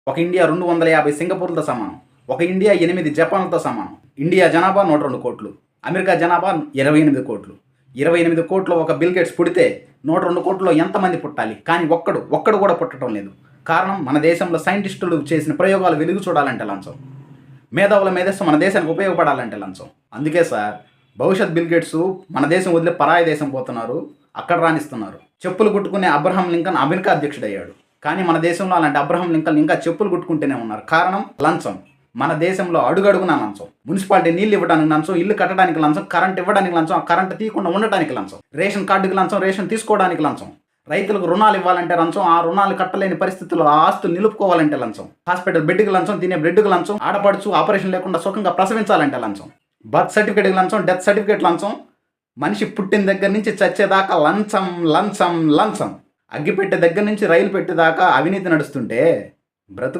ఒక ఇండియా 250 సింగపూర్లతో సమానం. ఒక ఇండియా 8 జపాన్లతో సమానం. ఇండియా జనాభా 102 కోట్లు. అమెరికా జనాభా 28 కోట్లు. 28 కోట్లు ఒక బిల్ గేట్స్ పుడితే 102 కోట్లలో ఎంతమంది పుట్టాలి? కానీ ఒక్కడు కూడా పుట్టడం లేదు. కారణం, మన దేశంలో సైంటిస్టులు చేసిన ప్రయోగాలు వెలుగు చూడాలంటే లంచం. మేధావుల మేధస్సు మన దేశానికి ఉపయోగపడాలంటే లంచం. అందుకే సార్, భవిష్యత్ బిల్ గేట్స్ మన దేశం వదిలే పరాయి దేశం పోతున్నారు, అక్కడ రాణిస్తున్నారు. చెప్పులు కుట్టుకునే అబ్రహాం లింకన్ అమెరికా అధ్యక్షుడయ్యాడు. కానీ మన దేశంలో అలాంటి అబ్రహాం లింకన్ ఇంకా చెప్పులు కుట్టుకుంటూనే ఉన్నారు. కారణం లంచం. మన దేశంలో అడుగడుగునా లంచం. మున్సిపాలిటీ నీళ్ళు ఇవ్వడానికి లంచం, ఇల్లు కట్టడానికి లంచం, కరెంట్ ఇవ్వడానికి లంచం, ఆ కరెంట్ తీయకుండా ఉండటానికి లంచం, రేషన్ కార్డుకి లంచం, రేషన్ తీసుకోవడానికి లంచం, రైతులకు రుణాలు ఇవ్వాలంటే లంచం, ఆ రుణాలు కట్టలేని పరిస్థితుల్లో ఆ ఆస్తులు నిలుపుకోవాలంటే లంచం, హాస్పిటల్ బెడ్కి లంచం, తినే బ్రెడ్కి లంచం, ఆడపడుచు ఆపరేషన్ లేకుండా సుఖంగా ప్రసవించాలంటే లంచం, బర్త్ సర్టిఫికేట్కి లంచం, డెత్ సర్టిఫికేట్ లంచం, మనిషి పుట్టిన దగ్గర నుంచి చచ్చేదాకా లంచం లంచం లంచం. అగ్గిపెట్టె దగ్గర నుంచి రైలు పెట్టేదాకా అవినీతి నడుస్తుంటే బ్రతుకు